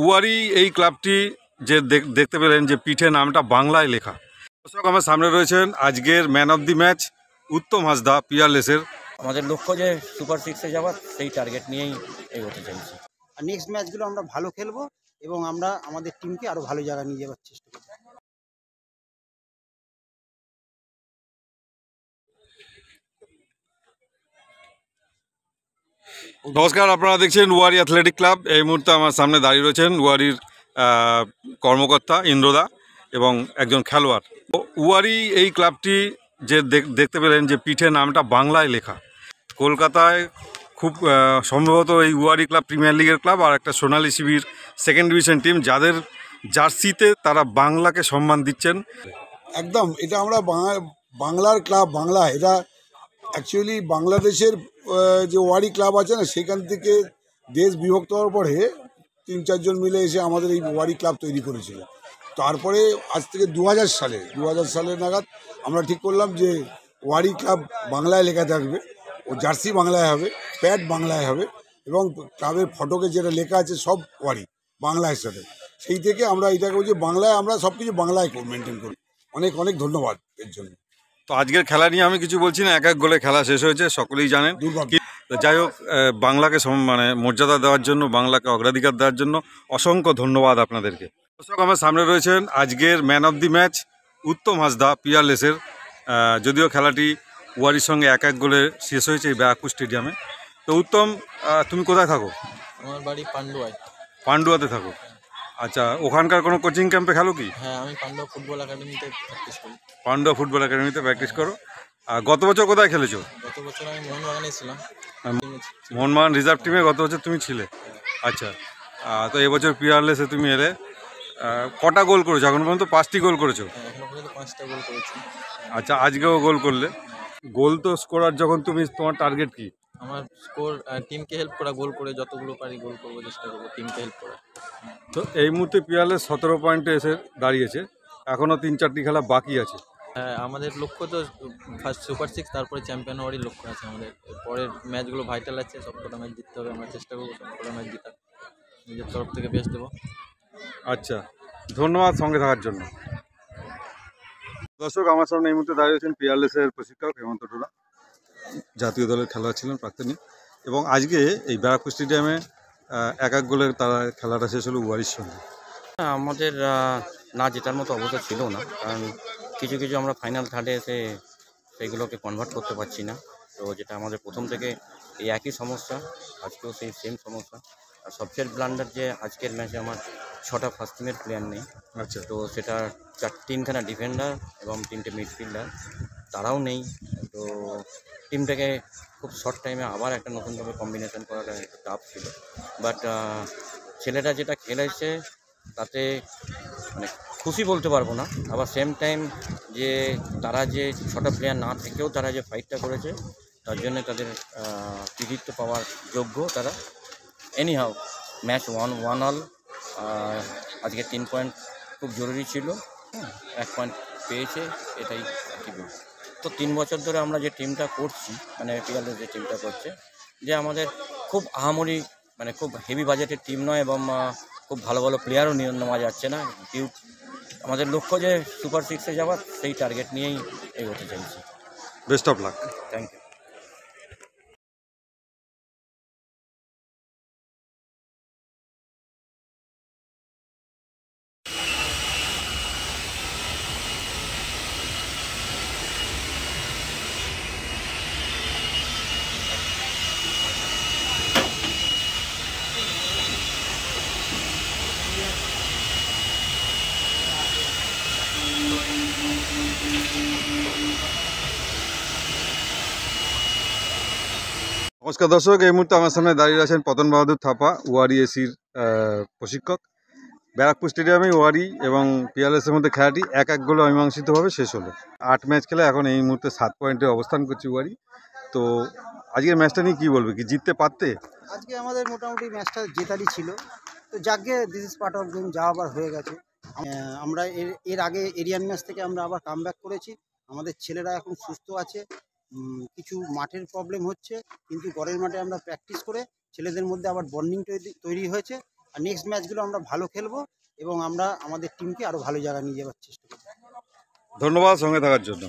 উয়ারি এই ক্লাবটি যে দেখতে পেলেন যে পিঠে নামটা বাংলায় লেখা। দর্শক, আমার সামনে রয়েছেন আজকের ম্যান অফ দি ম্যাচ উত্তম হাসদা পিয়ারলেসের। আমাদের লক্ষ্য যে সুপার সিক্সে যাওয়ার, সেই টার্গেট নিয়েই এগোতে চাইছি। আর নেক্সট ম্যাচগুলো আমরা ভালো খেলবো এবং আমরা আমাদের টিমকে আরও ভালো জায়গায় নিয়ে যাওয়ার চেষ্টা করব। নমস্কার, আপনারা দেখছেন ওয়ারি অ্যাথলেটিক ক্লাব। এই মুহূর্তে আমার সামনে দাঁড়িয়ে রয়েছেন ওয়ারির কর্মকর্তা ইন্দ্রদা এবং একজন খেলোয়াড়। ওয়ারি এই ক্লাবটি যে দেখতে পেলেন যে পিঠে নামটা বাংলায় লেখা। কলকাতায় খুব সম্ভবত এই ওয়ারি ক্লাব প্রিমিয়ার লিগের ক্লাব আর একটা সোনালী শিবির সেকেন্ড ডিভিশন টিম, যাদের জার্সিতে তারা বাংলাকে সম্মান দিচ্ছেন। একদম, এটা আমরা বাংলার ক্লাব। বাংলা এটা অ্যাকচুয়ালি বাংলাদেশের যে ওয়ারি ক্লাব আছে না, সেখান থেকে দেশ বিভক্ত হওয়ার পরে 3-4 জন মিলে এসে আমাদের এই ওয়ারি ক্লাব তৈরি করেছিল। তারপরে আজ থেকে 2000 সালে নাগাদ আমরা ঠিক করলাম যে ওয়ারি ক্লাব বাংলায় লেখা থাকবে, ও জার্সি বাংলায় হবে, প্যাড বাংলায় হবে এবং ক্লাবের ফটোকে যেটা লেখা আছে সব ওয়ারি বাংলায় সাথে। সেই থেকে আমরা এটাকে বলছি বাংলায়, আমরা সব কিছু বাংলায় মেনটেন করি। অনেক অনেক ধন্যবাদ এর জন্য। তো আজকের খেলা নিয়ে আমি কিছু বলছি না, এক এক গোলে খেলা শেষ হয়েছে, সকলেই জানেন। যাই হোক, বাংলাকে মর্যাদা দেওয়ার জন্য, বাংলাকে অগ্রাধিকার দেওয়ার জন্য অসংখ্য ধন্যবাদ আপনাদেরকে। দর্শক, আমার সামনে রয়েছেন আজকের ম্যান অফ দি ম্যাচ উত্তম হাসদা পিয়ারলেসের। যদিও খেলাটি ওয়ারির সঙ্গে এক গোলে শেষ হয়েছে এই ব্যারাকপুর স্টেডিয়ামে। তো উত্তম, তুমি কোথায় থাকো? আমার বাড়ি পান্ডুয়ায়। পান্ডুয়াতে থাকো? আচ্ছা, ওখানকার কোনো কোচিং ক্যাম্পে খেলো কি? হ্যাঁ, আমি পান্ডুয়া ফুটবল একাডেমিতে প্র্যাকটিস করি। পান্ডুয়া ফুটবল একাডেমিতে প্র্যাকটিস করো। আর গত বছর কোথায় খেলেছো? গত বছর আমি মোহনবাগানে ছিলাম। মোহনবাগান রিজার্ভ টিমে গত বছর তুমি ছিলে। আচ্ছা, তো এবছর পিয়ারলেসে তুমি এলে। কটা গোল করেছো এখন পর্যন্ত? 5টি গোল করেছো। এখনো পর্যন্ত 5টা গোল করেছি। আচ্ছা, আজকেও গোল করলে। গোল তো স্কোরার যখন তুমি, তোমার টার্গেট কি? আমার স্কোর, টিমকে হেল্প করা, গোল করে যতগুলো পারি গোল করবো, চেষ্টা করবো টিমকে হেল্প করা। তো এই মুহূর্তে পিয়ারলেস 17 পয়েন্টে এসে দাঁড়িয়েছে, এখনও 3-4টি খেলা বাকি আছে। হ্যাঁ, আমাদের লক্ষ্য তো ফার্স্ট সুপার সিক্স, তারপরে চ্যাম্পিয়ন হওয়ারই লক্ষ্য আছে আমাদের। পরের ম্যাচগুলো ভাইটাল আছে, সবকটা ম্যাচ জিততে হবে। আমরা চেষ্টা করবো সবকটা ম্যাচ জেতার, নিজের তরফ থেকে বেস্ট দেবো। আচ্ছা, ধন্যবাদ সঙ্গে থাকার জন্য। দর্শক, আমার সামনে এই মুহূর্তে দাঁড়িয়েছেন পিয়ারলেসের প্রশিক্ষক হেমন্ত টোরা, জাতীয় দলের খেলোয়াড় ছিলেন, প্রাক্তনী। এবং আজকে এই ব্যারাকপুর স্টেডিয়ামে এক গোলের তারা খেলাটা শেষ হলো ওয়ারির সঙ্গে। আমাদের না জেতার মতো অবস্থা ছিল না, কারণ কিছু কিছু আমরা ফাইনাল থার্ডে এসে সেগুলোকে কনভার্ট করতে পারছি না। তো যেটা আমাদের প্রথম থেকে এই একই সমস্যা, আজকেও সেই সেম সমস্যা। আর সবচেয়ে ব্লান্ডার যে আজকের ম্যাচে আমার 6টা ফার্স্ট টিমের প্লেয়ার নেই। আচ্ছা, তো সেটা 3খানা ডিফেন্ডার এবং 3টে মিডফিল্ডার, তারাও নেই। তো টিমটাকে খুব শর্ট টাইমে আবার একটা নতুনভাবে কম্বিনেশন করাটা একটু টাফ ছিল। বাট ছেলেরা যেটা খেলেছে তাতে মানে খুশি বলতে পারবো না, আবার সেম টাইম যে তারা যে 6টা প্লেয়ার না থেকেও তারা যে ফাইটটা করেছে, তার জন্য তাদের কৃতিত্ব পাওয়ার যোগ্য তারা। এনিহাউ, ম্যাচ 1-1 আজকে 3 পয়েন্ট খুব জরুরি ছিল। 1 পয়েন্ট পেয়েছে, এটাই কি বলবো। তো 3 বছর ধরে আমরা যে টিমটা করছি, মানে পিয়ারলেস যে টিমটা করছে, যে আমাদের খুব আহামরি মানে খুব হেভি বাজেটের টিম নয় এবং খুব ভালো ভালো প্লেয়ারও নেওয়া যাচ্ছে না। আমাদের লক্ষ্য যে সুপার সিক্সে যাওয়ার, সেই টার্গেট নিয়েই এগোতে চাইছি। Best of luck. Thank you. নমস্কার দর্শক, এই মুহূর্তে আমার সামনে দাঁড়িয়ে আছেন পতন বাহাদুর থাপা, ওয়ারি এসির প্রশিক্ষক। ব্যারাকপুর স্টেডিয়ামে ওয়ারি এবং পিয়ারলেসের মধ্যে খেলাটি 1 গোলে অমীমাংসিতভাবে শেষ হলো। 8 ম্যাচ খেলে এখন এই মুহূর্তে 7 পয়েন্টে অবস্থান করছে ওয়ারি। তো আজকের ম্যাচটা নিয়ে কী বলবে, কি জিততে পারতে? আজকে আমাদের মোটামুটি ম্যাচটা জেতারই ছিল। তো যাকে this is part of game, যা আবার হয়ে গেছে। আমরা এর আগে এরিয়ান ম্যাচ থেকে আমরা আবার কামব্যাক করেছি। আমাদের ছেলেরা এখন সুস্থ আছে। কিছু মাঠের প্রবলেম হচ্ছে, কিন্তু ঘরের মাঠে আমরা প্র্যাকটিস করে ছেলেদের মধ্যে আবার বন্ডিং তৈরি হয়েছে। আর নেক্সট ম্যাচগুলো আমরা ভালো খেলবো এবং আমরা আমাদের টিমকে আরও ভালো জায়গায় নিয়ে যাওয়ার চেষ্টা করবো। ধন্যবাদ সঙ্গে থাকার জন্য।